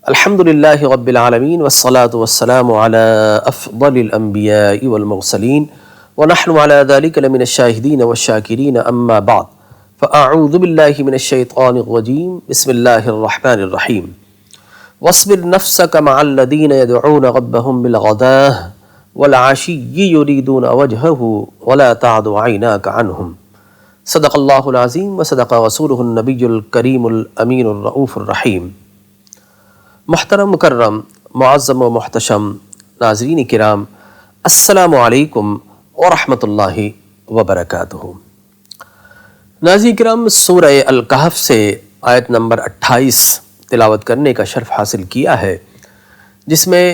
الحمد للہ رب العالمین والصلاة والسلام على افضل الانبیاء والمرسلین ونحن على ذلك لمن الشاہدین والشاکرین اما بعد فاعوذ باللہ من الشیطان الرجیم بسم اللہ الرحمن الرحیم واصبر نفسك مع الذین يدعون ربهم بالغداة والعشی یریدون وجهه ولا تعد عیناک عنهم صدق اللہ العظیم وصدق رسولہ النبی الکریم الامین الرؤوف الرحیم۔ محترم مکرم معظم و محتشم ناظرین کرام، السلام علیکم ورحمۃ اللہ وبرکاتہ۔ ناظرین کرام، سورہ الکہف سے آیت نمبر 28 تلاوت کرنے کا شرف حاصل کیا ہے، جس میں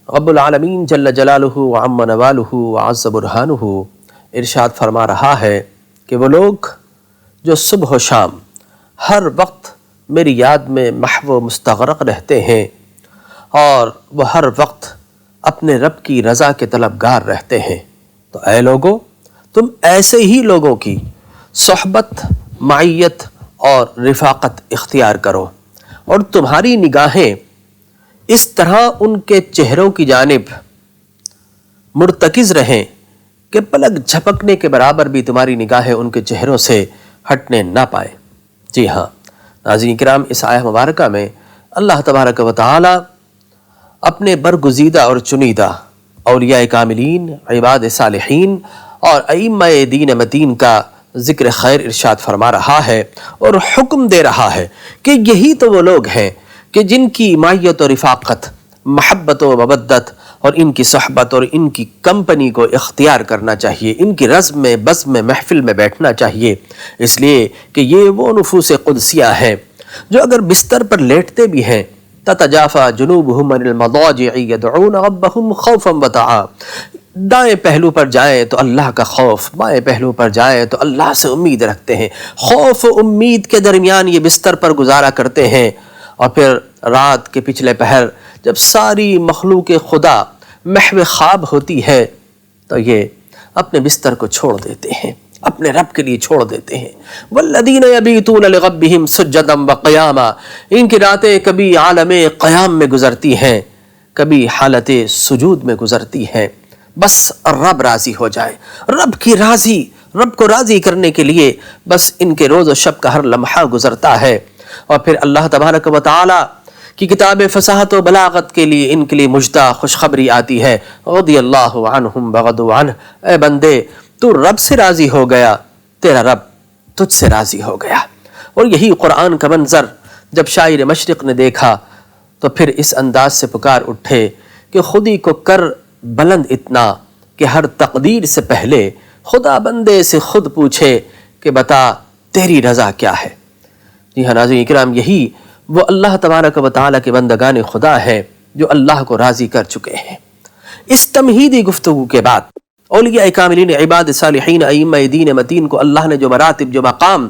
رب العالمین جل جلالہ وعم نوالہ وعز برہانہ ارشاد فرما رہا ہے کہ وہ لوگ جو صبح و شام ہر وقت میری یاد میں محو و مستغرق رہتے ہیں اور وہ ہر وقت اپنے رب کی رضا کے طلبگار رہتے ہیں، تو اے لوگو، تم ایسے ہی لوگوں کی صحبت، معیت اور رفاقت اختیار کرو اور تمہاری نگاہیں اس طرح ان کے چہروں کی جانب مرتکز رہیں کہ پلک جھپکنے کے برابر بھی تمہاری نگاہیں ان کے چہروں سے ہٹنے نہ پائے۔ جی ہاں ناظرین کرام، اس آیہ مبارکہ میں اللہ تبارک و تعالی اپنے برگزیدہ اور چنیدہ اولیاء کاملین، عباد صالحین اور ائمہ دین متین کا ذکر خیر ارشاد فرما رہا ہے اور حکم دے رہا ہے کہ یہی تو وہ لوگ ہیں کہ جن کی معیت و رفاقت، محبت و مودت اور ان کی صحبت اور ان کی کمپنی کو اختیار کرنا چاہیے، ان کی رزم میں بزم میں محفل میں بیٹھنا چاہیے، اس لیے کہ یہ وہ نفوس قدسیہ ہیں جو اگر بستر پر لیٹتے بھی ہیں تتجافی جنوبہم عن المضاجع یدعون ربہم خوفا وطمعا، دائیں پہلو پر جائیں تو اللہ کا خوف، بائیں پہلو پر جائیں تو اللہ سے امید رکھتے ہیں، خوف و امید کے درمیان یہ بستر پر گزارا کرتے ہیں، اور پھر رات کے پچھلے پہر جب ساری مخلوق خدا محو خواب ہوتی ہے تو یہ اپنے بستر کو چھوڑ دیتے ہیں، اپنے رب کے لیے چھوڑ دیتے ہیں۔ والذین یبیتون لربہم سجدا وقیاما، ان کی راتیں کبھی عالم قیام میں گزرتی ہیں، کبھی حالت سجود میں گزرتی ہیں، بس رب راضی ہو جائے، رب کو راضی کرنے کے لیے بس ان کے روز و شب کا ہر لمحہ گزرتا ہے۔ اور پھر اللہ تبارک و تعالی کی کتاب فصاحت و بلاغت کے لیے ان کے لیے مجدہ خوشخبری آتی ہے، رضی اللہ عنہم ورضوا عنہ، اے بندے تو رب سے راضی ہو گیا، تیرا رب تجھ سے راضی ہو گیا۔ اور یہی قرآن کا منظر جب شاعر مشرق نے دیکھا تو پھر اس انداز سے پکار اٹھے کہ خودی کو کر بلند اتنا کہ ہر تقدیر سے پہلے خدا بندے سے خود پوچھے کہ بتا تیری رضا کیا ہے۔ جی ہاں ناظرین کرام، یہی وہ اللہ تبارک و تعالیٰ کے بندگان خدا ہیں جو اللہ کو راضی کر چکے ہیں۔ اس تمہیدی گفتگو کے بعد اولیاء کاملین، عباد صالحین، ائمہ دین متین کو اللہ نے جو مراتب، جو مقام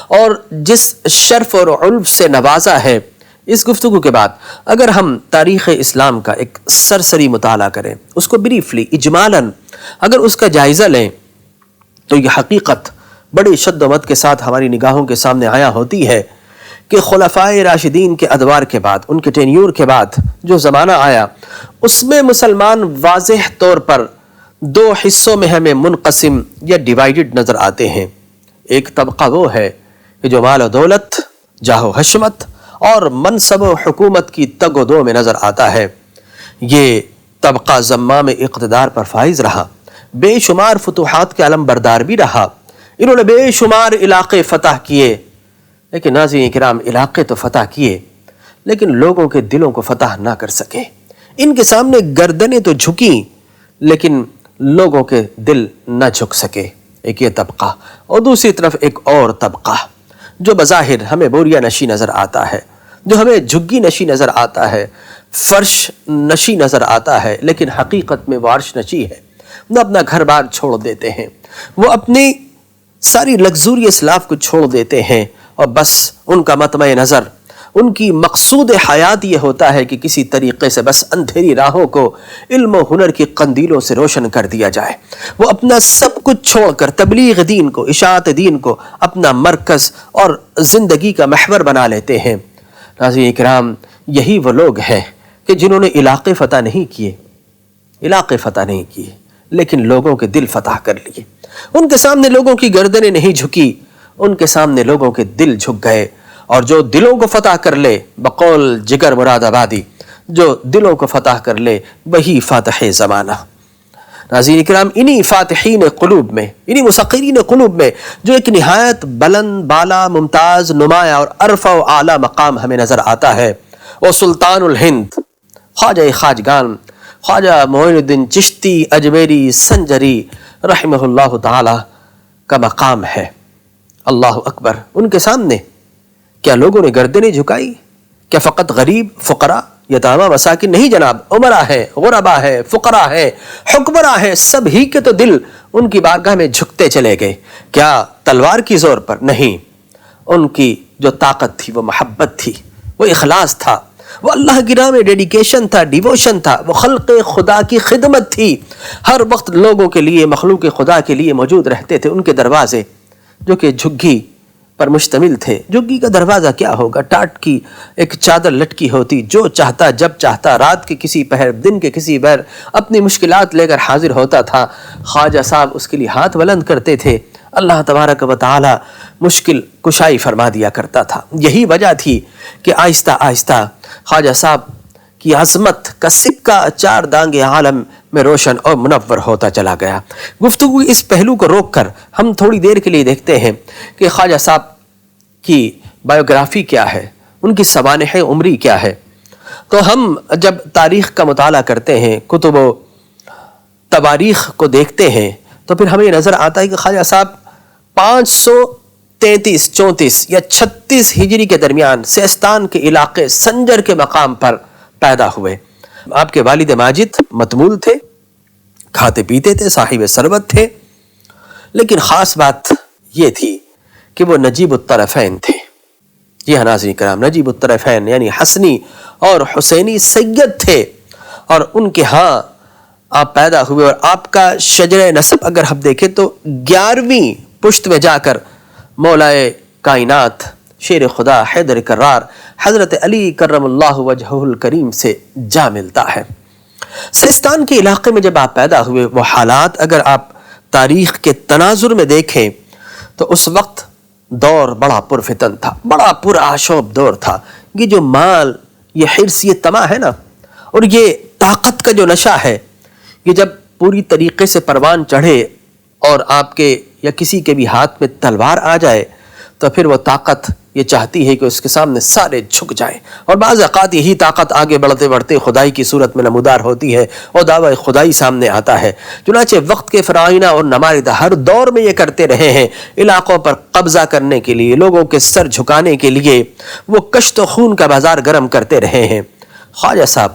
اور جس شرف اور علو سے نوازا ہے، اس گفتگو کے بعد اگر ہم تاریخ اسلام کا ایک سرسری مطالعہ کریں، اس کو بریفلی اجمالاً اگر اس کا جائزہ لیں تو یہ حقیقت بڑی شد و مد کے ساتھ ہماری نگاہوں کے سامنے آیا ہوتی ہے کہ خلفائے راشدین کے ادوار کے بعد، ان کے ٹینیور کے بعد جو زمانہ آیا، اس میں مسلمان واضح طور پر دو حصوں میں ہمیں منقسم یا ڈیوائیڈڈ نظر آتے ہیں۔ ایک طبقہ وہ ہے کہ جو مال و دولت، جاہ و حشمت اور منصب و حکومت کی تگ و دو میں نظر آتا ہے۔ یہ طبقہ زمام اقتدار پر فائز رہا، بے شمار فتوحات کے علم بردار بھی رہا، انہوں نے بے شمار علاقے فتح کیے، لیکن ناظرین کرام علاقے تو فتح کیے لیکن لوگوں کے دلوں کو فتح نہ کر سکے۔ ان کے سامنے گردنیں تو جھکیں لیکن لوگوں کے دل نہ جھک سکے، ایک یہ طبقہ۔ اور دوسری طرف ایک اور طبقہ جو بظاہر ہمیں بوریا نشی نظر آتا ہے، جو ہمیں جھگی نشی نظر آتا ہے، فرش نشی نظر آتا ہے، لیکن حقیقت میں وہ عرش نشی ہے۔ وہ اپنا گھر بار چھوڑ دیتے ہیں، وہ اپنی ساری لگزوریس لاف کو چھوڑ دیتے ہیں، اور بس ان کا مطمع نظر، ان کی مقصود حیات یہ ہوتا ہے کہ کسی طریقے سے بس اندھیری راہوں کو علم و ہنر کی قندیلوں سے روشن کر دیا جائے۔ وہ اپنا سب کچھ چھوڑ کر تبلیغ دین کو، اشاعت دین کو اپنا مرکز اور زندگی کا محور بنا لیتے ہیں۔ ناظرین کرام، یہی وہ لوگ ہیں کہ جنہوں نے علاقے فتح نہیں کیے لیکن لوگوں کے دل فتح کر لیے۔ ان کے سامنے لوگوں کی گردنیں نہیں جھکی، ان کے سامنے لوگوں کے دل جھک گئے۔ اور جو دلوں کو فتح کر لے، بقول جگر مراد آبادی، جو دلوں کو فتح کر لے وہی فاتح زمانہ۔ ناظرین اکرام، انہی فاتحین قلوب میں، انہی مسقرین قلوب میں جو ایک نہایت بلند بالا ممتاز نمایاں اور عرفہ و اعلیٰ مقام ہمیں نظر آتا ہے، وہ سلطان الہند خواجہ خواجگان خواجہ معین الدین چشتی اجمیری سنجری رحمہ اللہ تعالی کا مقام ہے۔ اللہ اکبر! ان کے سامنے کیا لوگوں نے گردنیں جھکائی؟ کیا فقط غریب، فقراء، یتامہ، مساکین؟ نہیں جناب، امراء ہے، غرباء ہے، فقراء ہے، حکمراں ہے، سب ہی کے تو دل ان کی بارگاہ میں جھکتے چلے گئے۔ کیا تلوار کی زور پر؟ نہیں، ان کی جو طاقت تھی وہ محبت تھی، وہ اخلاص تھا، وہ اللہ کی راہ میں ڈیڈیکیشن تھا، ڈیووشن تھا، وہ خلق خدا کی خدمت تھی۔ ہر وقت لوگوں کے لیے، مخلوق خدا کے لیے موجود رہتے تھے۔ ان کے دروازے جو کہ جھگی پر مشتمل تھے، جھگی کا دروازہ کیا ہوگا؟ ٹاٹ کی ایک چادر لٹکی ہوتی، جو چاہتا جب چاہتا رات کے کسی پہر، دن کے کسی بہر اپنی مشکلات لے کر حاضر ہوتا تھا۔ خواجہ صاحب اس کے لیے ہاتھ بلند کرتے تھے، اللہ تبارک و تعالی مشکل کشائی فرما دیا کرتا تھا۔ یہی وجہ تھی کہ آہستہ آہستہ خواجہ صاحب کی عظمت کا سکہ چار دانگ عالم میں روشن اور منور ہوتا چلا گیا۔ گفتگو اس پہلو کو روک کر ہم تھوڑی دیر کے لیے دیکھتے ہیں کہ خواجہ صاحب کی بایوگرافی کیا ہے، ان کی سوانح عمری کیا ہے۔ تو ہم جب تاریخ کا مطالعہ کرتے ہیں، کتب و تواریخ کو دیکھتے ہیں، تو پھر ہمیں نظر آتا ہے کہ خواجہ صاحب 533 34 یا 36 ہجری کے درمیان سیستان کے علاقے سنجر کے مقام پر پیدا ہوئے۔ آپ کے والد ماجد متمول تھے، کھاتے پیتے تھے، صاحب ثروت تھے، لیکن خاص بات یہ تھی کہ وہ نجیب الطرفین تھے۔ جی ہاں ناظرین کرام، نجیب الطرفین یعنی حسنی اور حسینی سید تھے، اور ان کے ہاں آپ پیدا ہوئے۔ اور آپ کا شجرہ نسب اگر ہم دیکھیں تو 11ویں پشت میں جا کر مولائے کائنات شیر خدا حیدر کرار حضرت علی کرم اللہ وجہہ الکریم سے جا ملتا ہے۔ سیستان کے علاقے میں جب آپ پیدا ہوئے، وہ حالات اگر آپ تاریخ کے تناظر میں دیکھیں تو اس وقت دور بڑا پرفتن تھا، بڑا پرآشوب دور تھا۔ یہ جو مال، یہ حرص، یہ طمع ہے نا، اور یہ طاقت کا جو نشہ ہے، یہ جب پوری طریقے سے پروان چڑھے اور آپ کے یا کسی کے بھی ہاتھ میں تلوار آ جائے تو پھر وہ طاقت یہ چاہتی ہے کہ اس کے سامنے سارے جھک جائیں، اور بعض اوقات یہی طاقت آگے بڑھتے بڑھتے خدائی کی صورت میں نمودار ہوتی ہے اور دعوی خدائی سامنے آتا ہے۔ چنانچہ وقت کے فرعونہ اور نمارد ہر دور میں یہ کرتے رہے ہیں، علاقوں پر قبضہ کرنے کے لیے، لوگوں کے سر جھکانے کے لیے وہ کشت و خون کا بازار گرم کرتے رہے ہیں۔ خواجہ صاحب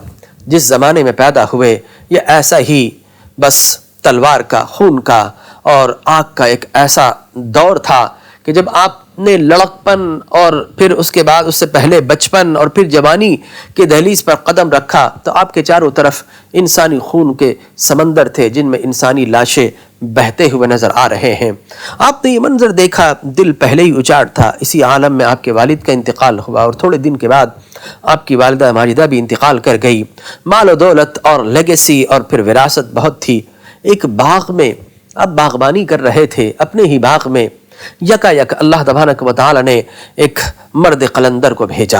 جس زمانے میں پیدا ہوئے، یہ ایسا ہی بس تلوار کا، خون کا اور آگ کا ایک ایسا دور تھا کہ جب آپ نے لڑکپن اور پھر اس کے بعد اس سے پہلے بچپن اور پھر جوانی کے دہلیز پر قدم رکھا تو آپ کے چاروں طرف انسانی خون کے سمندر تھے، جن میں انسانی لاشیں بہتے ہوئے نظر آ رہے ہیں۔ آپ نے یہ منظر دیکھا، دل پہلے ہی اچاٹ تھا۔ اسی عالم میں آپ کے والد کا انتقال ہوا اور تھوڑے دن کے بعد آپ کی والدہ ماجدہ بھی انتقال کر گئی۔ مال و دولت اور لیگیسی اور پھر وراثت بہت تھی۔ ایک باغ میں آپ باغبانی کر رہے تھے، اپنے ہی باغ میں یکا یک اللہ تبارک و تعالی نے ایک مرد قلندر کو بھیجا۔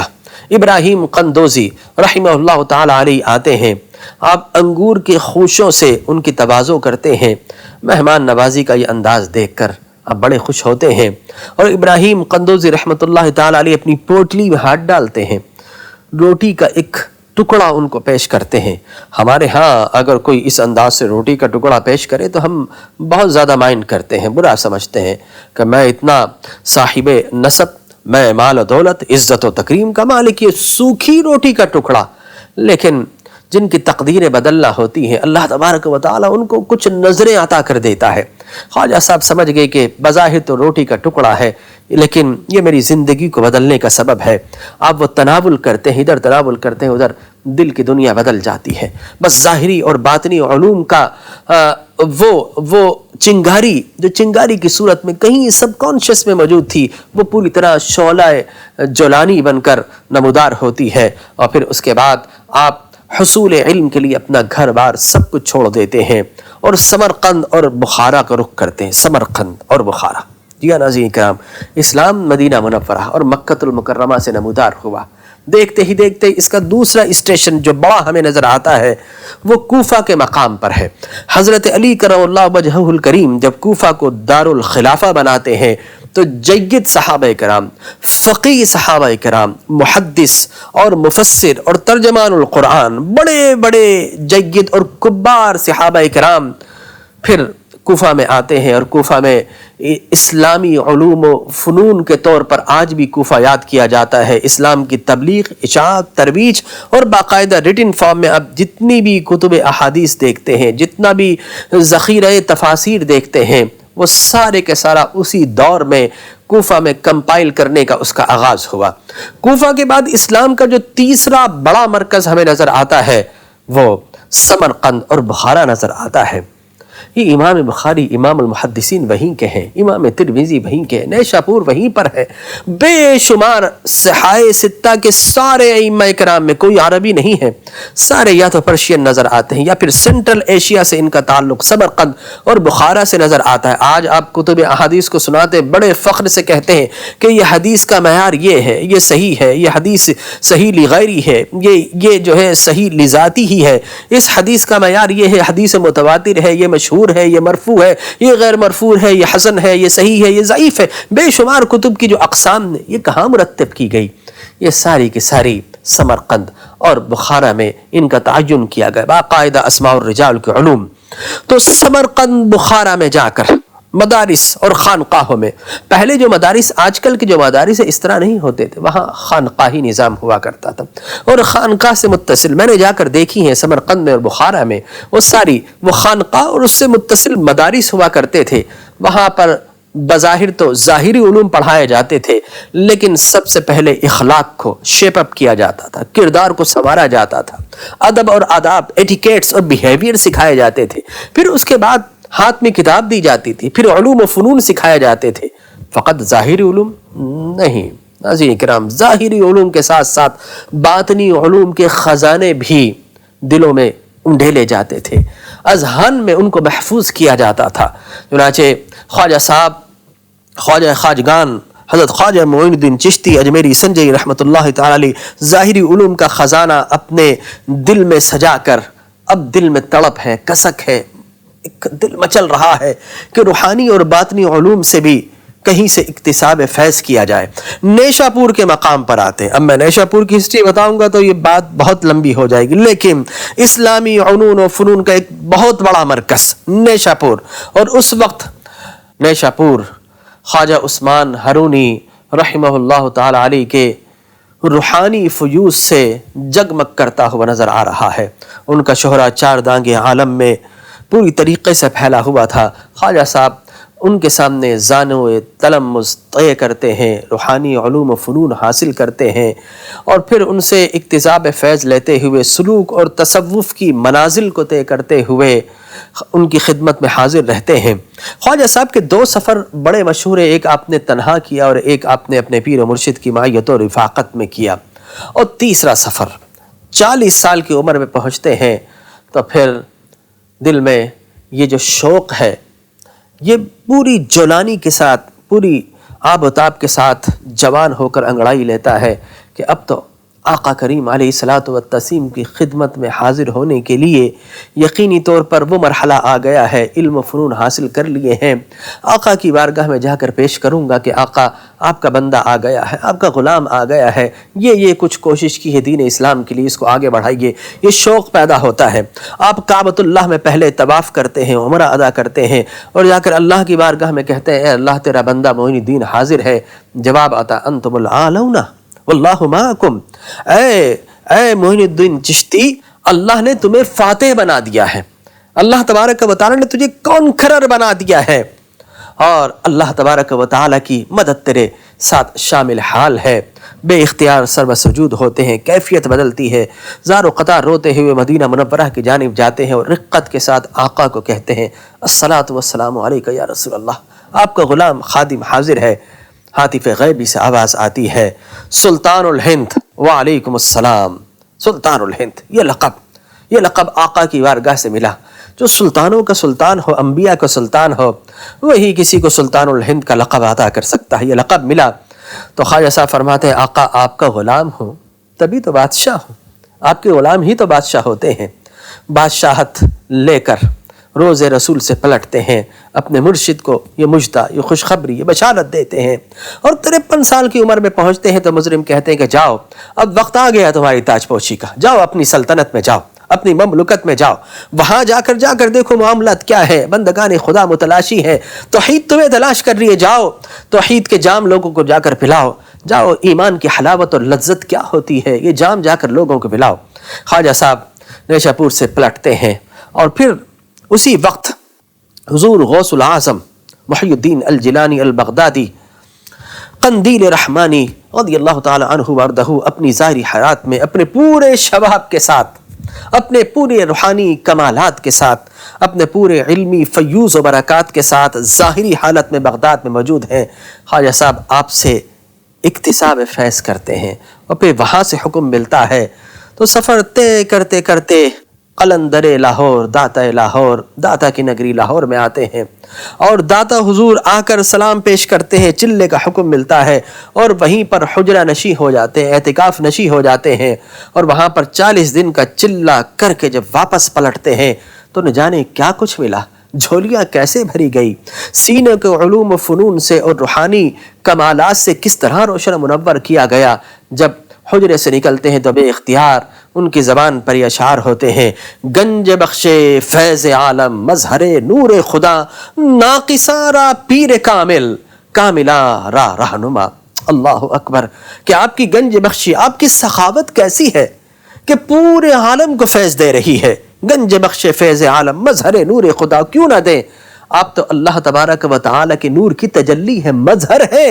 ابراہیم قندوزی رحمہ اللہ تعالی علیہ آتے ہیں، آپ انگور کے خوشوں سے ان کی تواضع کرتے ہیں۔ مہمان نوازی کا یہ انداز دیکھ کر آپ بڑے خوش ہوتے ہیں، اور ابراہیم قندوزی رحمۃ اللہ تعالی علیہ اپنی پوٹلی میں ہاتھ ڈالتے ہیں، روٹی کا ایک ٹکڑا ان کو پیش کرتے ہیں۔ ہمارے ہاں اگر کوئی اس انداز سے روٹی کا ٹکڑا پیش کرے تو ہم بہت زیادہ مائنڈ کرتے ہیں، برا سمجھتے ہیں کہ میں اتنا صاحب نسب، میں مال و دولت، عزت و تکریم کا مالک، یہ سوکھی روٹی کا ٹکڑا۔ لیکن جن کی تقدیریں بدلنا ہوتی ہیں، اللہ تبارک و تعالیٰ ان کو کچھ نظریں عطا کر دیتا ہے۔ خواجہ صاحب سمجھ گئے کہ بظاہر تو روٹی کا ٹکڑا ہے، لیکن یہ میری زندگی کو بدلنے کا سبب ہے۔ آپ وہ تناول کرتے ہیں، ادھر تناول کرتے ہیں، ادھر دل کی دنیا بدل جاتی ہے۔ بس ظاہری اور باطنی علوم کا وہ چنگاری جو چنگاری کی صورت میں کہیں سب کانشیس میں موجود تھی، وہ پوری طرح شعلہ جولانی بن کر نمودار ہوتی ہے، اور پھر اس کے بعد آپ حصول علم کے لیے اپنا گھر بار سب کچھ چھوڑ دیتے ہیں اور سمرقند اور بخارا کا رخ کرتے ہیں۔ سمرقند اور بخارا، جی ناظرین کرام، اسلام مدینہ منورہ اور مکہ المکرمہ سے نمودار ہوا۔ دیکھتے ہی دیکھتے اس کا دوسرا اسٹیشن جو بڑا ہمیں نظر آتا ہے وہ کوفہ کے مقام پر ہے۔ حضرت علی کرم اللہ وجہہ الکریم جب کوفہ کو دار الخلافہ بناتے ہیں تو جید صحابہ کرام، فقیہ صحابہ کرام، محدث اور مفسر اور ترجمان القرآن، بڑے بڑے جید اور کبار صحابہ کرام پھر کوفہ میں آتے ہیں، اور کوفہ میں اسلامی علوم و فنون کے طور پر آج بھی کوفہ یاد کیا جاتا ہے۔ اسلام کی تبلیغ، اشاعت، ترویج اور باقاعدہ ریٹن فارم میں آپ جتنی بھی کتب احادیث دیکھتے ہیں، جتنا بھی ذخیرہ تفاسیر دیکھتے ہیں، وہ سارے کے سارا اسی دور میں کوفہ میں کمپائل کرنے کا اس کا آغاز ہوا۔ کوفہ کے بعد اسلام کا جو تیسرا بڑا مرکز ہمیں نظر آتا ہے وہ سمرقند اور بخارا نظر آتا ہے۔ یہ امام بخاری امام المحدثین وہیں کے ہیں، امام ترمذی وہیں کے ہیں، نیشاپور وہیں پر ہے۔ بے شمار صحائے ستہ کے سارے ائمہ کرام میں کوئی عربی نہیں ہے، سارے یا تو پرشین نظر آتے ہیں یا پھر سینٹرل ایشیا سے ان کا تعلق سمرقند اور بخارا سے نظر آتا ہے۔ آج آپ کتب احادیث کو سناتے بڑے فخر سے کہتے ہیں کہ یہ حدیث کا معیار یہ ہے، یہ صحیح ہے، یہ حدیث صحیح لغیری ہے، یہ جو ہے صحیح لذاتی ہی ہے، اس حدیث کا معیار یہ ہے، حدیث متواتر ہے، یہ مشہور ہے، یہ مرفوع ہے، یہ غیر مرفوع ہے، یہ حسن ہے، یہ صحیح ہے، یہ ضعیف ہے۔ بے شمار کتب کی جو اقسام نے یہ کہاں مرتب کی گئی؟ یہ ساری کی ساری سمرقند اور بخارا میں ان کا تعین کیا گیا، باقاعدہ اسماء الرجال کے علوم۔ تو سمرقند بخارا میں جا کر مدارس اور خانقاہوں میں، پہلے جو مدارس آج کل کے جو مدارس اس طرح نہیں ہوتے تھے، وہاں خانقاہی نظام ہوا کرتا تھا، اور خانقاہ سے متصل میں نے جا کر دیکھی ہیں سمرقند میں اور بخارا میں، وہ ساری وہ خانقاہ اور اس سے متصل مدارس ہوا کرتے تھے۔ وہاں پر بظاہر تو ظاہری علوم پڑھائے جاتے تھے، لیکن سب سے پہلے اخلاق کو شیپ اپ کیا جاتا تھا، کردار کو سنوارا جاتا تھا، ادب اور آداب، ایٹیکیٹس اور بیہیویئر سکھائے جاتے تھے، پھر اس کے بعد ہاتھ میں کتاب دی جاتی تھی، پھر علوم و فنون سکھائے جاتے تھے۔ فقط ظاہری علوم نہیں ناظرین کرام، ظاہری علوم کے ساتھ ساتھ باطنی علوم کے خزانے بھی دلوں میں انڈھیلے جاتے تھے، اذہان میں ان کو محفوظ کیا جاتا تھا۔ چنانچہ خواجہ صاحب، خواجہ خواجگان حضرت خواجہ معین الدین چشتی اجمیری سنجی رحمۃ اللہ تعالی علیہ ظاہری علوم کا خزانہ اپنے دل میں سجا کر اب دل میں تڑپ ہے، کسک ہے، ایک دل مچل رہا ہے کہ روحانی اور باطنی علوم سے بھی کہیں سے اکتساب فیض کیا جائے۔ نیشاپور کے مقام پر آتے ہیں۔ اب میں نیشاپور کی ہسٹری بتاؤں گا تو یہ بات بہت لمبی ہو جائے گی، لیکن اسلامی علوم و فنون کا ایک بہت بڑا مرکز نیشاپور، اور اس وقت نیشاپور خواجہ عثمان ہرونی رحمہ اللہ تعالی علیہ کے روحانی فیوز سے جگمگ کرتا ہوا نظر آ رہا ہے۔ ان کا شہرہ چار دانگ عالم میں پوری طریقے سے پھیلا ہوا تھا۔ خواجہ صاحب ان کے سامنے زانو تلمذ طے کرتے ہیں، روحانی علوم و فنون حاصل کرتے ہیں، اور پھر ان سے اکتساب فیض لیتے ہوئے سلوک اور تصوف کی منازل کو طے کرتے ہوئے ان کی خدمت میں حاضر رہتے ہیں۔ خواجہ صاحب کے دو سفر بڑے مشہور ہیں، ایک آپ نے تنہا کیا اور ایک آپ نے اپنے پیر و مرشد کی معیت و رفاقت میں کیا، اور تیسرا سفر 40 سال کی عمر میں پہنچتے ہیں تو پھر دل میں یہ جو شوق ہے یہ پوری جولانی کے ساتھ، پوری آب و تاب کے ساتھ جوان ہو کر انگڑائی لیتا ہے کہ اب تو آقا کریم علیہ الصلاۃ والتسلیم کی خدمت میں حاضر ہونے کے لیے یقینی طور پر وہ مرحلہ آ گیا ہے، علم و فنون حاصل کر لیے ہیں، آقا کی بارگاہ میں جا کر پیش کروں گا کہ آقا آپ کا بندہ آ گیا ہے، آپ کا غلام آ گیا ہے، یہ کچھ کوشش کی ہے دین اسلام کے لیے، اس کو آگے بڑھائیے۔ یہ شوق پیدا ہوتا ہے۔ آپ کعبۃ اللہ میں پہلے طواف کرتے ہیں، عمرہ ادا کرتے ہیں، اور جا کر اللہ کی بارگاہ میں کہتے ہیں اے اللہ تیرا بندہ معین الدین حاضر ہے۔ جواب آتا انتم العالون واللہ معکم، اے معین الدین چشتی، اللہ نے تمہیں فاتح بنا دیا ہے، اللہ تبارک و تعالی نے تجھے کانکھرر بنا دیا ہے، اور اللہ تبارک و تعالیٰ کی مدد تیرے ساتھ شامل حال ہے۔ بے اختیار سر و سجود ہوتے ہیں، کیفیت بدلتی ہے، زار و قطار روتے ہوئے مدینہ منورہ کی جانب جاتے ہیں اور رقت کے ساتھ آقا کو کہتے ہیں الصلاۃ والسلام علیک یا رسول اللہ۔ آپ کا غلام خادم حاضر ہے۔ ہاتف غیبی سے آواز آتی ہے سلطان الہند وعلیکم السلام۔ سلطان الہند، یہ لقب آقا کی بارگاہ سے ملا۔ جو سلطانوں کا سلطان ہو، انبیاء کا سلطان ہو، وہی کسی کو سلطان الہند کا لقب عطا کر سکتا ہے۔ یہ لقب ملا تو خواجہ صاحب فرماتے ہیں آقا آپ کا غلام ہوں تبھی تو بادشاہ ہوں، آپ کے غلام ہی تو بادشاہ ہوتے ہیں۔ بادشاہت لے کر روز رسول سے پلٹتے ہیں، اپنے مرشد کو یہ مجدہ، یہ خوشخبری، یہ بشارت دیتے ہیں، اور 53 سال کی عمر میں پہنچتے ہیں تو مجرم کہتے ہیں کہ جاؤ اب وقت آ گیا تمہاری تاج پوشی کا، جاؤ اپنی سلطنت میں جاؤ، اپنی مملکت میں جاؤ، وہاں جا کر دیکھو معاملات کیا ہے، بندگان خدا متلاشی ہے، توحید تمہیں تلاش کر رہی ہے، جاؤ توحید کے جام لوگوں کو جا کر پلاؤ، جاؤ ایمان کی حلاوت اور لذت کیا ہوتی ہے یہ جام جا کر لوگوں کو پلاؤ۔ خواجہ صاحب نیشا پور سے پلٹتے ہیں اور پھر اسی وقت حضور غوث العظم محی الدین الجیلانی البغدادی قندیل رحمانی رضی اللہ تعالی عنہ وارضہ اپنی ظاہری حیات میں اپنے پورے شباب کے ساتھ، اپنے پورے روحانی کمالات کے ساتھ، اپنے پورے علمی فیوز و برکات کے ساتھ ظاہری حالت میں بغداد میں موجود ہیں۔ خواجہ صاحب آپ سے اکتساب فیض کرتے ہیں اور پھر وہاں سے حکم ملتا ہے تو سفر طے کرتے کرتے قلندر لاہور، داتا کی نگری لاہور میں آتے ہیں اور داتا حضور آ کر سلام پیش کرتے ہیں، چلے کا حکم ملتا ہے اور وہیں پر حجرہ نشی ہو جاتے ہیں، اعتکاف نشی ہو جاتے ہیں، اور وہاں پر 40 دن کا چلہ کر کے جب واپس پلٹتے ہیں تو نہ جانے کیا کچھ ملا، جھولیاں کیسے بھری گئی، سینے کو علوم و فنون سے اور روحانی کمالات سے کس طرح روشن منور کیا گیا۔ جب حجرے سے نکلتے ہیں تو بے اختیار ان کی زبان پر یہ اشعار ہوتے ہیں گنج بخش فیض عالم مظہر نور خدا، ناقصاں را پیر کامل کاملہ را رہنما۔ اللہ اکبر، کہ آپ کی گنج بخشی، آپ کی سخاوت کیسی ہے کہ پورے عالم کو فیض دے رہی ہے۔ گنج بخش فیض عالم مظہر نور خدا، کیوں نہ دیں، آپ تو اللہ تبارک و تعالی کے نور کی تجلی ہے، مظہر ہے،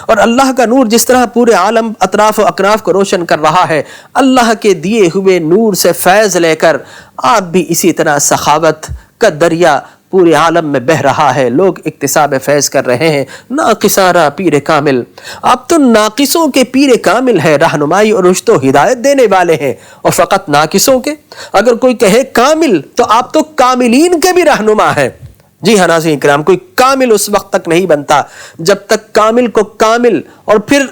اور اللہ کا نور جس طرح پورے عالم اطراف و اکناف کو روشن کر رہا ہے، اللہ کے دیے ہوئے نور سے فیض لے کر آپ بھی اسی طرح سخاوت کا دریا پورے عالم میں بہہ رہا ہے، لوگ اکتساب فیض کر رہے ہیں۔ ناقصارا پیر کامل، آپ تو ناقصوں کے پیر کامل ہیں، رہنمائی اور رشد و ہدایت دینے والے ہیں، اور فقط ناقصوں کے، اگر کوئی کہے کامل تو آپ تو کاملین کے بھی رہنما ہیں۔ جی ہاں ناظرین کرام، کوئی کامل اس وقت تک نہیں بنتا جب تک کامل کو کامل اور پھر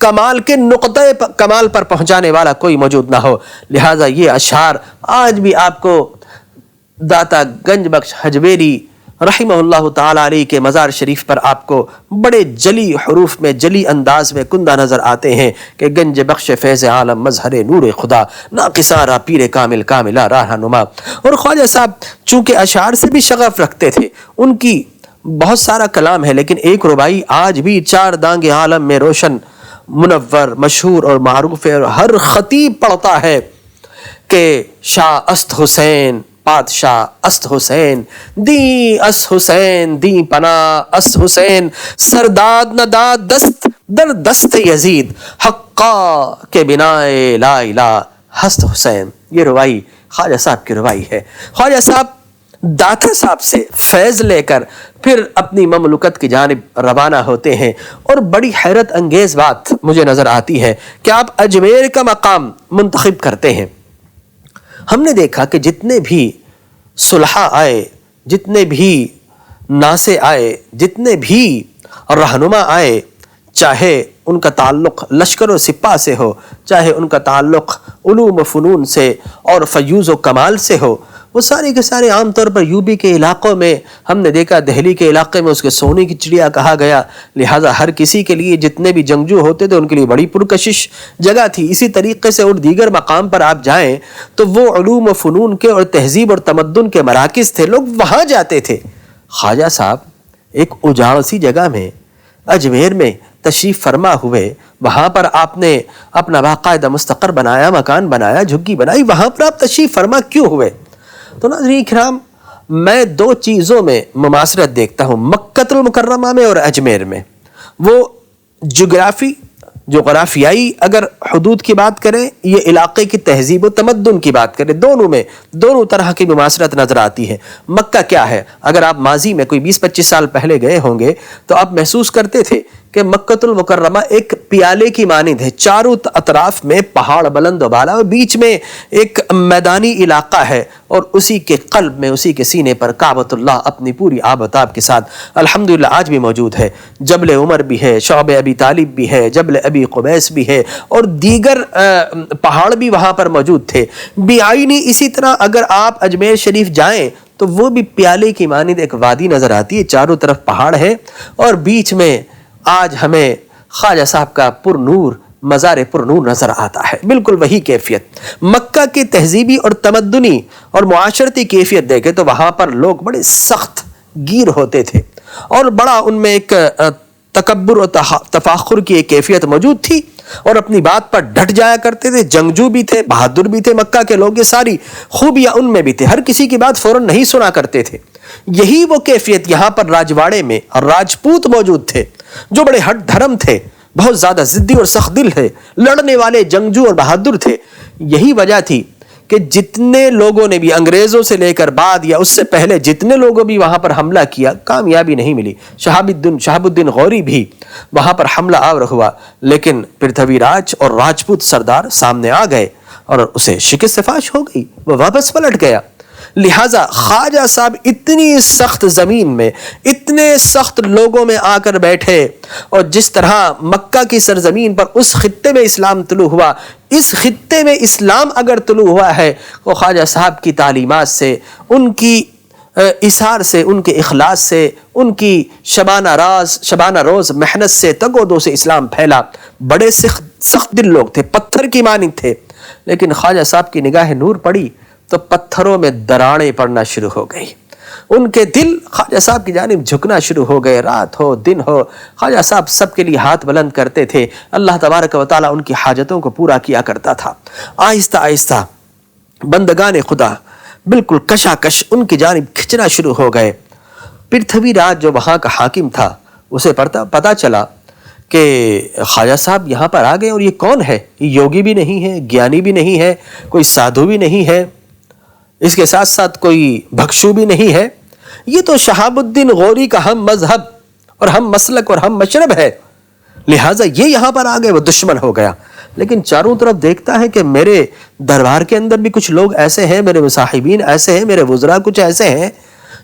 کمال کے نقطہ کمال پر پہنچانے والا کوئی موجود نہ ہو۔ لہٰذا یہ اشعار آج بھی آپ کو داتا گنج بخش حجویری رحمہ اللہ تعالی علیہ کے مزار شریف پر آپ کو بڑے جلی حروف میں، جلی انداز میں کندہ نظر آتے ہیں کہ گنج بخش فیض عالم مظہر نور خدا، ناقصارا پیر کامل کاملہ راہ نما۔ اور خواجہ صاحب چونکہ اشعار سے بھی شغف رکھتے تھے، ان کی بہت سارا کلام ہے، لیکن ایک ربائی آج بھی 4 دانگ عالم میں روشن، منور، مشہور اور معروف ہے، اور ہر خطیب پڑھتا ہے کہ شاہ است حسین، بادشاہ است حسین، دی اس حسین، دی پناہ اس حسین، سرداد نداد دست در دست یزید، حقا کے بنائے لا الہ ہست حسین۔ یہ روائی خواجہ صاحب کی روائی ہے۔ خواجہ صاحب داتا صاحب سے فیض لے کر پھر اپنی مملکت کی جانب روانہ ہوتے ہیں، اور بڑی حیرت انگیز بات مجھے نظر آتی ہے کہ آپ اجمیر کا مقام منتخب کرتے ہیں۔ ہم نے دیکھا کہ جتنے بھی صلحاء آئے، جتنے بھی ناسے آئے، جتنے بھی رہنما آئے، چاہے ان کا تعلق لشکر و سپاہ سے ہو، چاہے ان کا تعلق علوم و فنون سے اور فیوز و کمال سے ہو، وہ سارے کے سارے عام طور پر یوبی کے علاقوں میں، ہم نے دیکھا دہلی کے علاقے میں اس کے سونے کی چڑیا کہا گیا، لہٰذا ہر کسی کے لیے جتنے بھی جنگجو ہوتے تھے ان کے لیے بڑی پرکشش جگہ تھی۔ اسی طریقے سے اور دیگر مقام پر آپ جائیں تو وہ علوم و فنون کے اور تہذیب اور تمدن کے مراکز تھے، لوگ وہاں جاتے تھے۔ خواجہ صاحب ایک اجاڑ سی جگہ میں اجمیر میں تشریف فرما ہوئے، وہاں پر آپ نے اپنا باقاعدہ مستقر بنایا، مکان بنایا، جھگی بنائی، وہاں پر آپ تشریف فرما کیوں ہوئے؟ تو ناظرین کرام، میں دو چیزوں میں مماثلت دیکھتا ہوں، مکۃ المکرمہ میں اور اجمیر میں۔ وہ جغرافیائی اگر حدود کی بات کریں، یہ علاقے کی تہذیب و تمدن کی بات کریں، دونوں میں دونوں طرح کی مماثلت نظر آتی ہے۔ مکہ کیا ہے، اگر آپ ماضی میں کوئی 20-25 سال پہلے گئے ہوں گے تو آپ محسوس کرتے تھے کہ مکۃ المکرمہ ایک پیالے کی مانند ہے، چاروں اطراف میں پہاڑ بلند و بالا، اور بیچ میں ایک میدانی علاقہ ہے، اور اسی کے قلب میں، اسی کے سینے پر کعبۃ اللہ اپنی پوری آب و تاب کے ساتھ الحمدللہ آج بھی موجود ہے۔ جبل عمر بھی ہے، شعب ابی طالب بھی ہے، جبل ابی قبیس بھی ہے، اور دیگر پہاڑ بھی وہاں پر موجود تھے بیعینی۔ اسی طرح اگر آپ اجمیر شریف جائیں تو وہ بھی پیالے کی مانند ایک وادی نظر آتی ہے، چاروں طرف پہاڑ ہے، اور بیچ میں آج ہمیں خواجہ صاحب کا پر نور مزار پر نور نظر آتا ہے، بالکل وہی کیفیت۔ مکہ کے تہذیبی اور تمدنی اور معاشرتی کیفیت دیکھیں تو وہاں پر لوگ بڑے سخت گیر ہوتے تھے، اور بڑا ان میں ایک تکبر و تفاخر کی ایک کیفیت موجود تھی، اور اپنی بات پر ڈٹ جایا کرتے تھے، جنگجو بھی تھے، بہادر بھی تھے مکہ کے لوگ، یہ ساری خوبیاں ان میں بھی تھے، ہر کسی کی بات فوراً نہیں سنا کرتے تھے۔ یہی وہ کیفیت یہاں پر راجواڑے میں راجپوت موجود تھے، جو بڑے ہٹ دھرم تھے، بہت زیادہ ضدی اور سخت دل ہے، لڑنے والے جنگجو اور بہادر تھے۔ یہی وجہ تھی کہ جتنے لوگوں نے بھی انگریزوں سے لے کر بعد یا اس سے پہلے جتنے لوگوں بھی وہاں پر حملہ کیا، کامیابی نہیں ملی۔ شہاب الدین غوری بھی وہاں پر حملہ آور ہوا، لیکن پرتھوی راج اور راجپوت سردار سامنے آ گئے اور اسے شکست فاش ہو گئی، وہ واپس پلٹ گیا۔ لہٰذا خواجہ صاحب اتنی سخت زمین میں، اتنے سخت لوگوں میں آ کر بیٹھے، اور جس طرح مکہ کی سرزمین پر اس خطے میں اسلام طلوع ہوا، اس خطے میں اسلام اگر طلوع ہوا ہے وہ خواجہ صاحب کی تعلیمات سے، ان کی اثار سے، ان کے اخلاص سے، ان کی شبانہ روز محنت سے، تگ و دو سے اسلام پھیلا۔ بڑے سخت دل لوگ تھے، پتھر کی مانند تھے، لیکن خواجہ صاحب کی نگاہ نور پڑی تو پتھروں میں دراڑیں پڑنا شروع ہو گئی، ان کے دل خواجہ صاحب کی جانب جھکنا شروع ہو گئے۔ رات ہو دن ہو، خواجہ صاحب سب کے لیے ہاتھ بلند کرتے تھے، اللہ تبارک و تعالیٰ ان کی حاجتوں کو پورا کیا کرتا تھا۔ آہستہ آہستہ بندگان خدا بالکل کشاکش ان کی جانب کھچنا شروع ہو گئے۔ پرتھوی راج جو وہاں کا حاکم تھا، اسے پتہ چلا کہ خواجہ صاحب یہاں پر آ گئے، اور یہ کون ہے؟ یہ یوگی بھی نہیں ہے، گیانی بھی نہیں ہے، کوئی سادھو بھی نہیں ہے، اس کے ساتھ ساتھ کوئی بھکشو بھی نہیں ہے، یہ تو شہاب الدین غوری کا ہم مذہب اور ہم مسلک اور ہم مشرب ہے، لہٰذا یہ یہاں پر آ گئے، وہ دشمن ہو گیا۔ لیکن چاروں طرف دیکھتا ہے کہ میرے دربار کے اندر بھی کچھ لوگ ایسے ہیں، میرے مصاحبین ایسے ہیں، میرے وزراء کچھ ایسے ہیں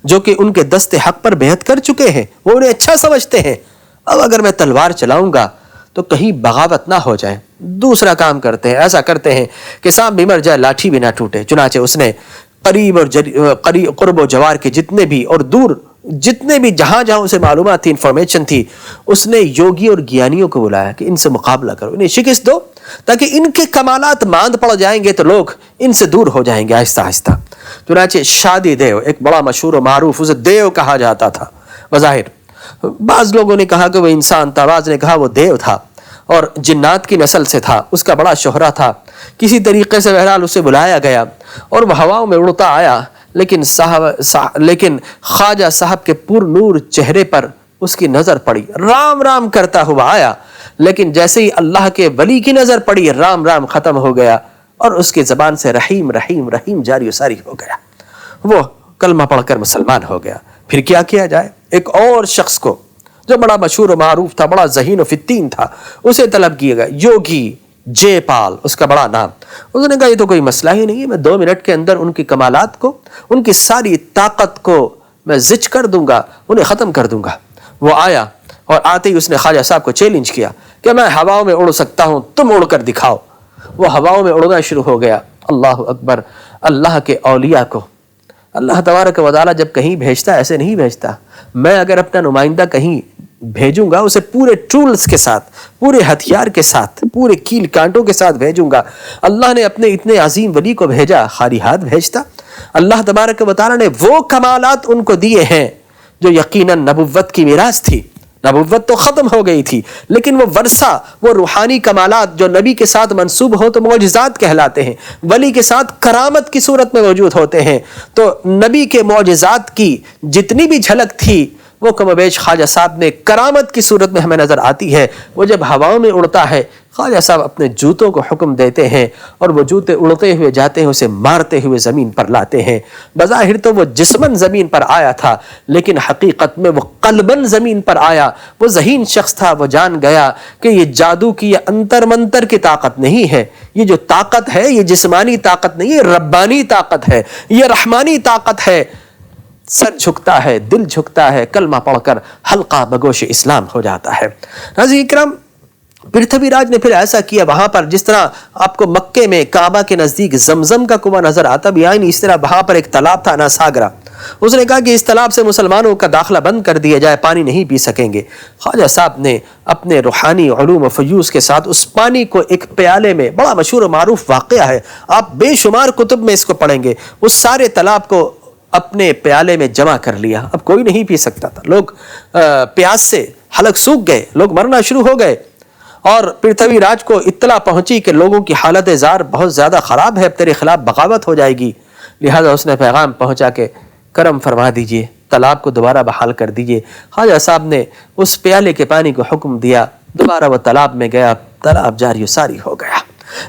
جو کہ ان کے دست حق پر بیعت کر چکے ہیں، وہ انہیں اچھا سمجھتے ہیں، اب اگر میں تلوار چلاؤں گا تو کہیں بغاوت نہ ہو جائے۔ دوسرا کام کرتے ہیں، ایسا کرتے ہیں کہ سانپ بھی مر جائے لاٹھی بھی نہ ٹوٹے۔ چنانچہ اس نے قرب و جوار کے جتنے بھی اور دور جتنے بھی جہاں اسے معلومات تھی، انفارمیشن تھی، اس نے یوگی اور گیانیوں کو بلایا کہ ان سے مقابلہ کرو، انہیں شکست دو، تاکہ ان کے کمالات ماند پڑ جائیں گے تو لوگ ان سے دور ہو جائیں گے آہستہ آہستہ۔ چنانچہ شادی دیو، ایک بڑا مشہور و معروف، اسے دیو کہا جاتا تھا بظاہر، بعض لوگوں نے کہا کہ وہ انسان تھا، بعض نے کہا وہ دیو تھا، اور جنات کی نسل سے تھا، اس کا بڑا شہرہ تھا۔ کسی طریقے سے بہرحال اسے بلایا گیا اور وہ ہواؤں میں اڑتا آیا، لیکن خواجہ صاحب کے پر نور چہرے پر اس کی نظر پڑی، رام رام کرتا ہوا آیا، لیکن جیسے ہی اللہ کے ولی کی نظر پڑی، رام رام ختم ہو گیا، اور اس کی زبان سے رحیم رحیم رحیم جاری و ساری ہو گیا، وہ کلمہ پڑھ کر مسلمان ہو گیا۔ پھر کیا کیا جائے؟ ایک اور شخص کو جو بڑا مشہور و معروف تھا، بڑا ذہین و فتین تھا، اسے طلب کیا گیا، یوگی جے پال اس کا بڑا نام۔ اس نے کہا یہ تو کوئی مسئلہ ہی نہیں ہے، میں 2 منٹ کے اندر ان کی کمالات کو، ان کی ساری طاقت کو میں زچ کر دوں گا، انہیں ختم کر دوں گا۔ وہ آیا اور آتے ہی اس نے خواجہ صاحب کو چیلنج کیا کہ میں ہواؤں میں اڑ سکتا ہوں، تم اڑ کر دکھاؤ۔ وہ ہواؤں میں اڑنا شروع ہو گیا۔ اللہ اکبر! اللہ کے اولیاء کو اللہ تبارک و تعالیٰ جب کہیں بھیجتا ایسے نہیں بھیجتا۔ میں اگر اپنا نمائندہ کہیں بھیجوں گا، اسے پورے ٹولز کے ساتھ، پورے ہتھیار کے ساتھ، پورے کیل کانٹوں کے ساتھ بھیجوں گا۔ اللہ نے اپنے اتنے عظیم ولی کو بھیجا، خالی ہاتھ بھیجتا؟ اللہ تبارک و تعالیٰ نے وہ کمالات ان کو دیے ہیں جو یقیناً نبوت کی میراث تھی۔ نبوت تو ختم ہو گئی تھی، لیکن وہ ورثہ، وہ روحانی کمالات جو نبی کے ساتھ منسوب ہو تو معجزات کہلاتے ہیں، ولی کے ساتھ کرامت کی صورت میں موجود ہوتے ہیں۔ تو نبی کے معجزات کی جتنی بھی جھلک تھی وہ کم و بیش خواجہ صاحب نے کرامت کی صورت میں ہمیں نظر آتی ہے۔ وہ جب ہواؤں میں اڑتا ہے، خواجہ صاحب اپنے جوتوں کو حکم دیتے ہیں اور وہ جوتے اڑتے ہوئے جاتے ہیں، اسے مارتے ہوئے زمین پر لاتے ہیں۔ بظاہر تو وہ جسماً زمین پر آیا تھا، لیکن حقیقت میں وہ قلباً زمین پر آیا۔ وہ ذہین شخص تھا، وہ جان گیا کہ یہ جادو کی یا انتر منتر کی طاقت نہیں ہے، یہ جو طاقت ہے یہ جسمانی طاقت نہیں، یہ ربانی طاقت ہے، یہ رحمانی طاقت ہے۔ سر جھکتا ہے، دل جھکتا ہے، کلمہ پڑھ کر حلقہ بگوش اسلام ہو جاتا ہے۔ ناظرین اکرام، پرتھوی راج نے پھر ایسا کیا، وہاں پر جس طرح آپ کو مکے میں کعبہ کے نزدیک زمزم کا کنواں نظر آتا بھی آئین، اس طرح وہاں پر ایک تالاب تھا ناساگرا۔ اس نے کہا کہ اس تالاب سے مسلمانوں کا داخلہ بند کر دیا جائے، پانی نہیں پی سکیں گے۔ خواجہ صاحب نے اپنے روحانی علوم و فیوز کے ساتھ اس پانی کو ایک پیالے میں، بڑا مشہور و معروف واقعہ ہے، آپ بے شمار کتب میں اس کو پڑھیں گے، اس سارے تالاب کو اپنے پیالے میں جمع کر لیا۔ اب کوئی نہیں پی سکتا تھا، لوگ پیاس سے حلق سوکھ گئے، لوگ مرنا شروع ہو گئے، اور پرتھوی راج کو اطلاع پہنچی کہ لوگوں کی حالت زار بہت زیادہ خراب ہے، اب تیرے خلاف بغاوت ہو جائے گی۔ لہذا اس نے پیغام پہنچا کہ کرم فرما دیجئے، تالاب کو دوبارہ بحال کر دیجئے۔ خواجہ صاحب نے اس پیالے کے پانی کو حکم دیا، دوبارہ وہ تالاب میں گیا، تالاب جاری و ساری ہو گیا۔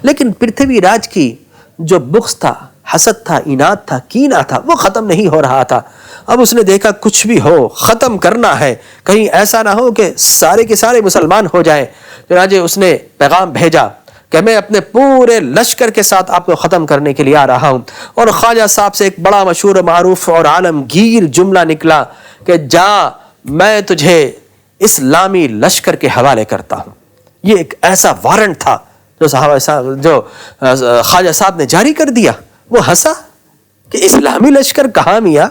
لیکن پرتھوی راج کی جو بغض تھا، حسد تھا، اناد تھا، کینہ تھا، وہ ختم نہیں ہو رہا تھا۔ اب اس نے دیکھا کچھ بھی ہو ختم کرنا ہے، کہیں ایسا نہ ہو کہ سارے کے سارے مسلمان ہو جائیں۔ چنانچہ اس نے پیغام بھیجا کہ میں اپنے پورے لشکر کے ساتھ آپ کو ختم کرنے کے لیے آ رہا ہوں، اور خواجہ صاحب سے ایک بڑا مشہور معروف اور عالمگیر جملہ نکلا کہ جا، میں تجھے اسلامی لشکر کے حوالے کرتا ہوں۔ یہ ایک ایسا وارنٹ تھا جو خواجہ صاحب نے جاری کر دیا۔ وہ ہنسا کہ اسلامی لشکر کہاں میاں،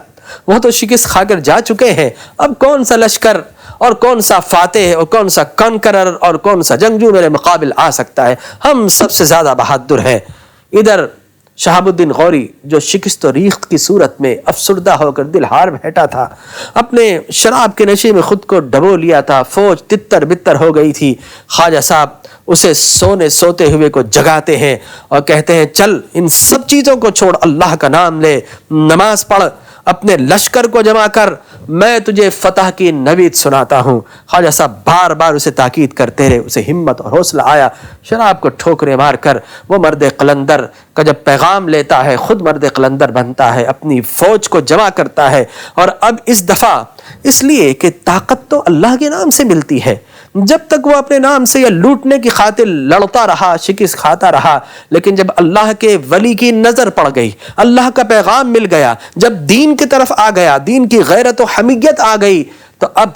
وہ تو شکست کھا کر جا چکے ہیں، اب کون سا لشکر اور کون سا فاتح اور کون سا کنکرر اور کون سا جنگجو میرے مقابل آ سکتا ہے، ہم سب سے زیادہ بہادر ہیں۔ ادھر شہاب الدین غوری جو شکست و ریخت کی صورت میں افسردہ ہو کر دل ہار بیٹھا تھا، اپنے شراب کے نشے میں خود کو ڈبو لیا تھا، فوج تتر بتر ہو گئی تھی۔ خواجہ صاحب اسے سوتے ہوئے کو جگاتے ہیں اور کہتے ہیں چل ان سب چیزوں کو چھوڑ، اللہ کا نام لے، نماز پڑھ، اپنے لشکر کو جمع کر، میں تجھے فتح کی نوید سناتا ہوں۔ خواجہ صاحب بار بار اسے تاکید کرتے رہے، اسے ہمت اور حوصلہ آیا، شراب کو ٹھوکرے مار کر وہ مرد قلندر کا جب پیغام لیتا ہے، خود مرد قلندر بنتا ہے، اپنی فوج کو جمع کرتا ہے۔ اور اب اس دفعہ اس لیے کہ طاقت تو اللہ کے نام سے ملتی ہے، جب تک وہ اپنے نام سے یا لوٹنے کی خاطر لڑتا رہا، شکست کھاتا رہا، لیکن جب اللہ کے ولی کی نظر پڑ گئی، اللہ کا پیغام مل گیا، جب دین کی طرف آ گیا، دین کی غیرت و حمیت آ گئی، تو اب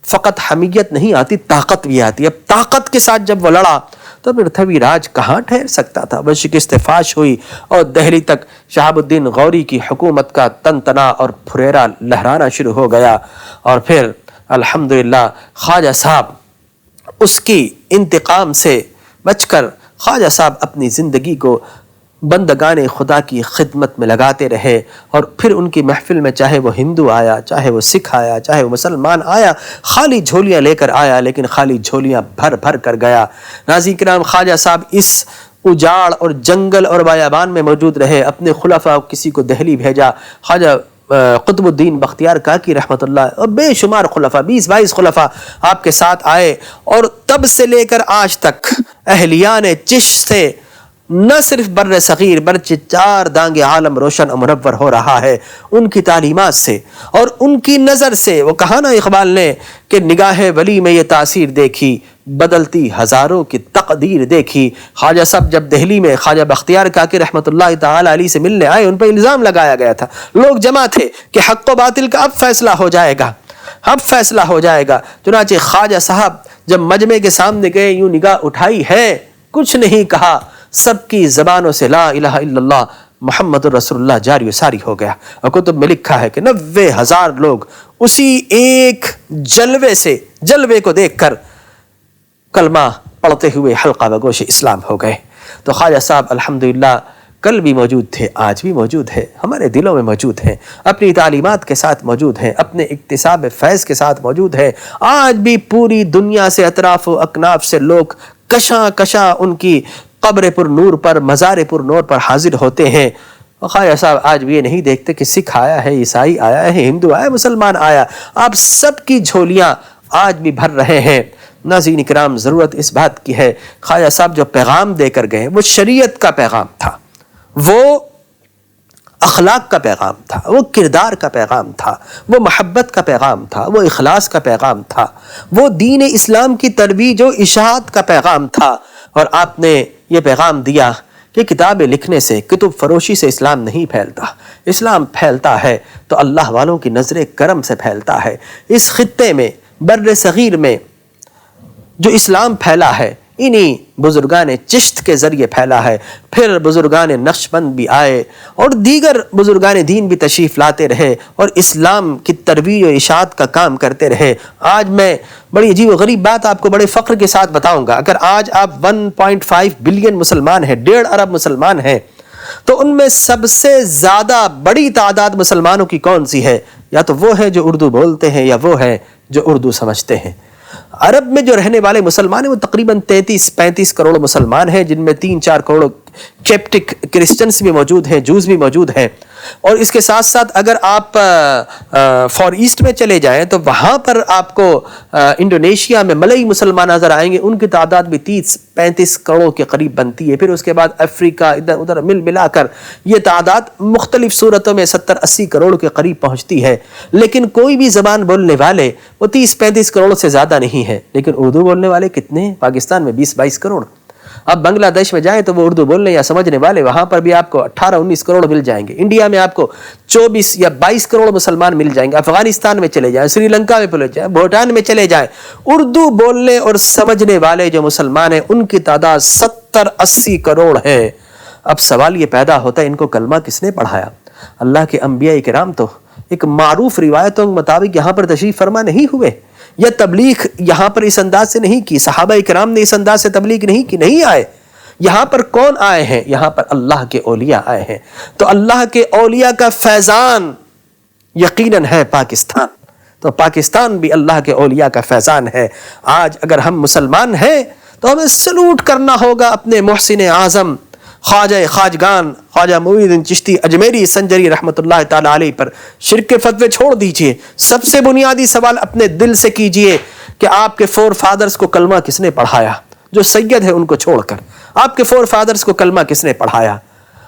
فقط حمیت نہیں آتی، طاقت بھی آتی۔ اب طاقت کے ساتھ جب وہ لڑا تو پرتھوی راج کہاں ٹھہر سکتا تھا، وہ شکست فاش ہوئی اور دہلی تک شہاب الدین غوری کی حکومت کا تنتنا اور پھریرا لہرانا شروع ہو گیا۔ اور پھر الحمدللہ خواجہ صاحب اس کی انتقام سے بچ کر خواجہ صاحب اپنی زندگی کو بندگان خدا کی خدمت میں لگاتے رہے، اور پھر ان کی محفل میں چاہے وہ ہندو آیا، چاہے وہ سکھ آیا، چاہے وہ مسلمان آیا، خالی جھولیاں لے کر آیا، لیکن خالی جھولیاں بھر بھر کر گیا۔ ناظرین کرام، خواجہ صاحب اس اجاڑ اور جنگل اور بیابان میں موجود رہے، اپنے خلفاء کسی کو دہلی بھیجا، خواجہ قطب الدین بختیار کاکی رحمۃ اللہ اور بے شمار خلفاء، 20-22 خلفاء آپ کے ساتھ آئے، اور تب سے لے کر آج تک اہلیان چشت سے نہ صرف بر صغیر بلکہ 4 دانگ عالم روشن و منور ہو رہا ہے، ان کی تعلیمات سے اور ان کی نظر سے۔ وہ کہا نا اقبال نے کہ نگاہ ولی میں یہ تاثیر دیکھی، بدلتی ہزاروں کی تقدیر دیکھی۔ خواجہ صاحب جب دہلی میں خواجہ بختیار کاکی رحمۃ اللہ تعالی علیہ سے ملنے آئے، ان پہ الزام لگایا گیا تھا، لوگ جمع تھے کہ حق و باطل کا اب فیصلہ ہو جائے گا، اب فیصلہ ہو جائے گا۔ چنانچہ خواجہ صاحب جب مجمع کے سامنے گئے، یوں نگاہ اٹھائی ہے، کچھ نہیں کہا، سب کی زبانوں سے لا الہ الا اللہ محمد رسول اللہ جاری و ساری ہو گیا۔ اور کتب میں لکھا ہے کہ 90,000 لوگ اسی ایک جلوے کو دیکھ کر کلمہ پڑھتے ہوئے حلقہ بگوش اسلام ہو گئے۔ تو خواجہ صاحب الحمدللہ کل بھی موجود تھے، آج بھی موجود ہے، ہمارے دلوں میں موجود ہیں، اپنی تعلیمات کے ساتھ موجود ہیں، اپنے اکتساب فیض کے ساتھ موجود ہے۔ آج بھی پوری دنیا سے اطراف و اکناف سے لوگ کشاں کشاں ان کی قبر پر نور پر، مزار پر نور پر حاضر ہوتے ہیں۔ خواجہ صاحب آج بھی یہ نہیں دیکھتے کہ سکھ آیا ہے، عیسائی آیا ہے، ہندو آیا، مسلمان آیا، آپ سب کی جھولیاں آج بھی بھر رہے ہیں۔ ناظرین کرام، ضرورت اس بات کی ہے، خواجہ صاحب جو پیغام دے کر گئے وہ شریعت کا پیغام تھا، وہ اخلاق کا پیغام تھا، وہ کردار کا پیغام تھا، وہ محبت کا پیغام تھا، وہ اخلاص کا پیغام تھا، وہ دین اسلام کی ترویج و اشاعت کا پیغام تھا۔ اور آپ نے یہ پیغام دیا کہ کتابیں لکھنے سے، کتب فروشی سے اسلام نہیں پھیلتا، اسلام پھیلتا ہے تو اللہ والوں کی نظر کرم سے پھیلتا ہے۔ اس خطے میں، بر صغیر میں جو اسلام پھیلا ہے انہی بزرگان چشت کے ذریعے پھیلا ہے، پھر بزرگان نقشبند بھی آئے اور دیگر بزرگان دین بھی تشریف لاتے رہے اور اسلام کی ترویج و اشاعت کا کام کرتے رہے۔ آج میں بڑی عجیب و غریب بات آپ کو بڑے فخر کے ساتھ بتاؤں گا، اگر آج آپ 1.5 بلین مسلمان ہیں، 1.5 ارب مسلمان ہیں، تو ان میں سب سے زیادہ بڑی تعداد مسلمانوں کی کون سی ہے؟ یا تو وہ ہے جو اردو بولتے ہیں یا وہ ہے جو اردو سمجھتے ہیں۔ عرب میں جو رہنے والے مسلمان ہیں وہ تقریباً 33-35 کروڑ مسلمان ہیں، جن میں 3-4 کروڑ کیپٹک کرسچنز بھی موجود ہیں، جوز بھی موجود ہیں۔ اور اس کے ساتھ ساتھ اگر آپ فار ایسٹ میں چلے جائیں تو وہاں پر آپ کو انڈونیشیا میں ملئی مسلمان نظر آئیں گے، ان کی تعداد بھی 30-35 کروڑ کے قریب بنتی ہے۔ پھر اس کے بعد افریقہ، ادھر ادھر ملا کر یہ تعداد مختلف صورتوں میں 70-80 کروڑ کے قریب پہنچتی ہے۔ لیکن کوئی بھی زبان بولنے والے وہ 30-35 کروڑ سے زیادہ نہیں ہے۔ لیکن اردو بولنے والے کتنے ہیں؟ پاکستان میں 20-22 کروڑ۔ اب بنگلہ دیش میں جائیں تو وہ اردو بولنے یا سمجھنے والے وہاں پر بھی آپ کو 18-19 کروڑ مل جائیں گے۔ انڈیا میں آپ کو 24 یا 22 کروڑ مسلمان مل جائیں گے۔ افغانستان میں چلے جائیں، سری لنکا میں چلے جائیں، بھوٹان میں چلے جائیں، اردو بولنے اور سمجھنے والے جو مسلمان ہیں ان کی تعداد 70-80 کروڑ ہے۔ اب سوال یہ پیدا ہوتا ہے، ان کو کلمہ کس نے پڑھایا؟ اللہ کے انبیاء کرام تو ایک معروف روایتوں کے مطابق یہاں پر تشریف فرما نہیں ہوئے، یا تبلیغ یہاں پر اس انداز سے نہیں کی، صحابہ کرام نے اس انداز سے تبلیغ نہیں کی، نہیں آئے۔ یہاں پر کون آئے ہیں؟ یہاں پر اللہ کے اولیاء آئے ہیں۔ تو اللہ کے اولیاء کا فیضان یقیناً ہے پاکستان، تو پاکستان بھی اللہ کے اولیاء کا فیضان ہے۔ آج اگر ہم مسلمان ہیں تو ہمیں سلوٹ کرنا ہوگا اپنے محسن اعظم خواجہ خواجگان خواجہ معین الدین چشتی اجمیری سنجری رحمۃ اللہ تعالی علیہ پر۔ شرک کے فتوے چھوڑ دیجئے، سب سے بنیادی سوال اپنے دل سے کیجئے کہ آپ کے فور فادرز کو کلمہ کس نے پڑھایا؟ جو سید ہے ان کو چھوڑ کر آپ کے فور فادرز کو کلمہ کس نے پڑھایا؟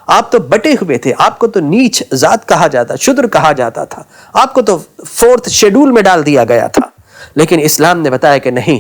آپ تو بٹے ہوئے تھے، آپ کو تو نیچ ذات کہا جاتا، شدر کہا جاتا تھا، آپ کو تو 4th شیڈول میں ڈال دیا گیا تھا۔ لیکن اسلام نے بتایا کہ نہیں،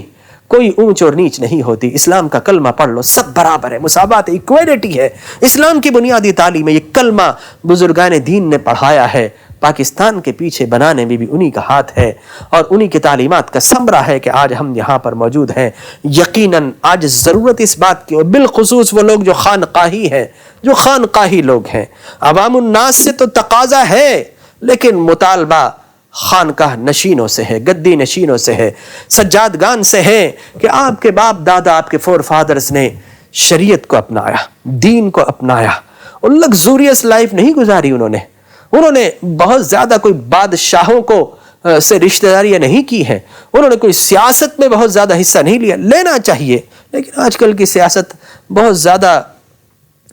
کوئی اونچ اور نیچ نہیں ہوتی، اسلام کا کلمہ پڑھ لو، سب برابر ہے، مساوات، ایکویلٹی ہے۔ اسلام کی بنیادی تعلیم ہے، یہ کلمہ بزرگان دین نے پڑھایا ہے۔ پاکستان کے پیچھے بنانے میں بھی انہی کا ہاتھ ہے اور انہی کی تعلیمات کا ثمرہ ہے کہ آج ہم یہاں پر موجود ہیں۔ یقیناً آج ضرورت اس بات کی، اور بالخصوص وہ لوگ جو خانقاہی ہیں، جو خانقاہی لوگ ہیں، عوام الناس سے تو تقاضا ہے، لیکن مطالبہ خانقاہ نشینوں سے ہے، گدی نشینوں سے ہے، سجادگان سے ہے کہ آپ کے باپ دادا، آپ کے فور فادرز نے شریعت کو اپنایا، دین کو اپنایا، اور لگزوریس لائف نہیں گزاری انہوں نے بہت زیادہ کوئی بادشاہوں کو سے رشتہ داریاں نہیں کی ہیں، انہوں نے کوئی سیاست میں بہت زیادہ حصہ نہیں لیا، لینا چاہیے، لیکن آج کل کی سیاست بہت زیادہ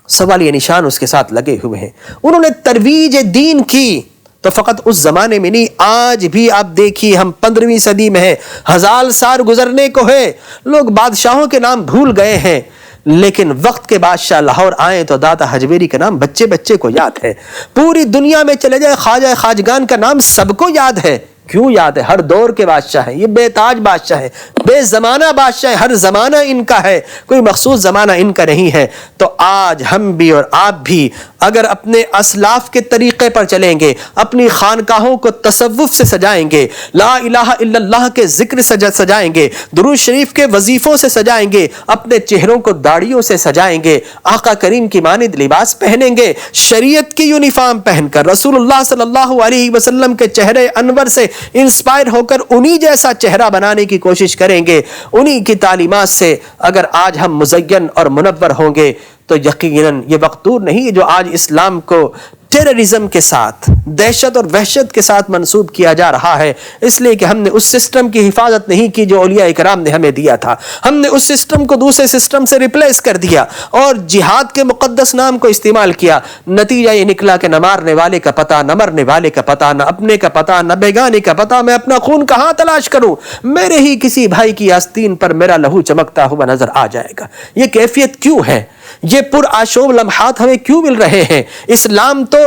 سوالیہ نشان اس کے ساتھ لگے ہوئے ہیں۔ انہوں نے ترویج دین کی، تو فقط اس زمانے میں نہیں، آج بھی آپ دیکھیے ہم 15ویں صدی میں ہیں، 1000 سال گزرنے کو ہے، لوگ بادشاہوں کے نام بھول گئے ہیں، لیکن وقت کے بادشاہ لاہور آئے تو داتا حجویری کا نام بچے بچے کو یاد ہے۔ پوری دنیا میں چلے جائے، خواجہ خواجگان کا نام سب کو یاد ہے۔ کیوں یاد ہے؟ ہر دور کے بادشاہ ہیں، یہ بے تاج بادشاہ ہے، بے زمانہ بادشاہ ہے، ہر زمانہ ان کا ہے، کوئی مخصوص زمانہ ان کا نہیں ہے۔ تو آج ہم بھی اور آپ بھی اگر اپنے اسلاف کے طریقے پر چلیں گے، اپنی خانقاہوں کو تصوف سے سجائیں گے، لا الہ الا اللہ کے ذکر سے سجائیں گے، درود شریف کے وظیفوں سے سجائیں گے، اپنے چہروں کو داڑھیوں سے سجائیں گے، آقا کریم کی مانند لباس پہنیں گے، شریعت کی یونیفارم پہن کر رسول اللہ صلی اللہ علیہ وسلم کے چہرے انور سے انسپائر ہو کر انہی جیسا چہرہ بنانے کی کوشش کریں گے، انہی کی تعلیمات سے اگر آج ہم مزین اور منور ہوں گے تو یقیناً یہ وقت دور نہیں جو آج اسلام کو ٹیررزم کے ساتھ، دہشت اور وحشت کے ساتھ منسوب کیا جا رہا ہے، اس لیے کہ ہم نے اس سسٹم کی حفاظت نہیں کی جو اولیاء کرام نے ہمیں دیا تھا۔ ہم نے اس سسٹم کو دوسرے سسٹم سے ریپلیس کر دیا اور جہاد کے مقدس نام کو استعمال کیا۔ نتیجہ یہ نکلا کہ نہ مارنے والے کا پتہ، نہ مرنے والے کا پتہ، نہ اپنے کا پتہ، نہ بیگانے کا پتہ۔ میں اپنا خون کہاں تلاش کروں؟ میرے ہی کسی بھائی کی آستین پر میرا لہو چمکتا ہوا نظر آ جائے گا۔ یہ کیفیت کیوں ہے؟ یہ پرآشوب لمحات ہمیں کیوں مل رہے ہیں؟ اسلام تو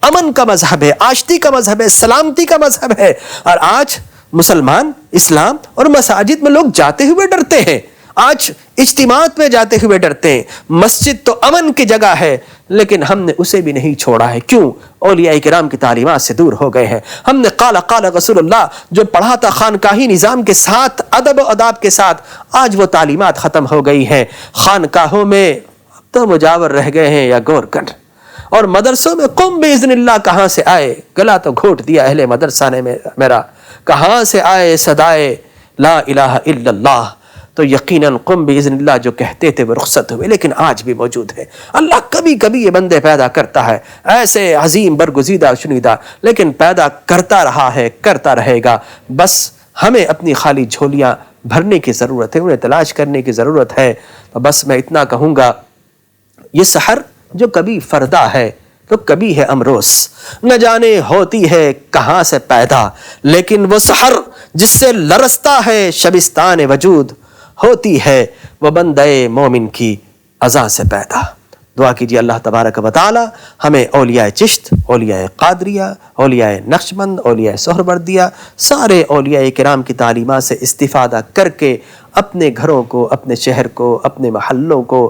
امن کا مذہب ہے، آشتی کا مذہب ہے، سلامتی کا مذہب ہے، اور آج مسلمان اسلام اور مساجد میں لوگ جاتے ہوئے ڈرتے ہیں، آج اجتماعات میں جاتے ہوئے ڈرتے ہیں۔ مسجد تو امن کی جگہ ہے لیکن ہم نے اسے بھی نہیں چھوڑا ہے۔ کیوں؟ اولیاء کرام کی تعلیمات سے دور ہو گئے ہیں۔ ہم نے قال رسول اللہ جو پڑھا تھا خانقاہی نظام کے ساتھ، ادب و آداب کے ساتھ، آج وہ تعلیمات ختم ہو گئی ہیں۔ خانقاہوں میں اب تو مجاور رہ گئے ہیں یا گور کٹ، اور مدرسوں میں قم باذن اللہ کہاں سے آئے؟ گلا تو گھونٹ دیا اہل مدرسہ نے میرا، کہاں سے آئے صدائے لا الہ الا اللہ؟ تو یقیناً قم باذن اللہ جو کہتے تھے وہ رخصت ہوئے، لیکن آج بھی موجود ہے۔ اللہ کبھی کبھی یہ بندے پیدا کرتا ہے ایسے عظیم برگزیدہ شنیدہ، لیکن پیدا کرتا رہا ہے، کرتا رہے گا۔ بس ہمیں اپنی خالی جھولیاں بھرنے کی ضرورت ہے، انہیں تلاش کرنے کی ضرورت ہے۔ تو بس میں اتنا کہوں گا، یہ سحر جو کبھی فردا ہے تو کبھی ہے امروز، نہ جانے ہوتی ہے کہاں سے پیدا، لیکن وہ سحر جس سے لرزتا ہے شبستان وجود، ہوتی ہے وہ بندے مومن کی اذان سے پیدا۔ دعا کیجیے اللہ تبارک و تعالی ہمیں اولیاء چشت، اولیاء قادریہ، اولیاء نقشبند، اولیاء سہروردیہ، سارے اولیاء کرام کی تعلیمات سے استفادہ کر کے اپنے گھروں کو، اپنے شہر کو، اپنے محلوں کو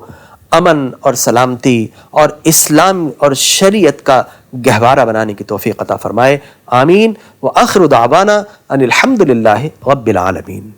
امن اور سلامتی اور اسلام اور شریعت کا گہوارہ بنانے کی توفیق عطا فرمائے۔ آمین۔ وآخر دعوانا ان الحمد للہ رب العالمین۔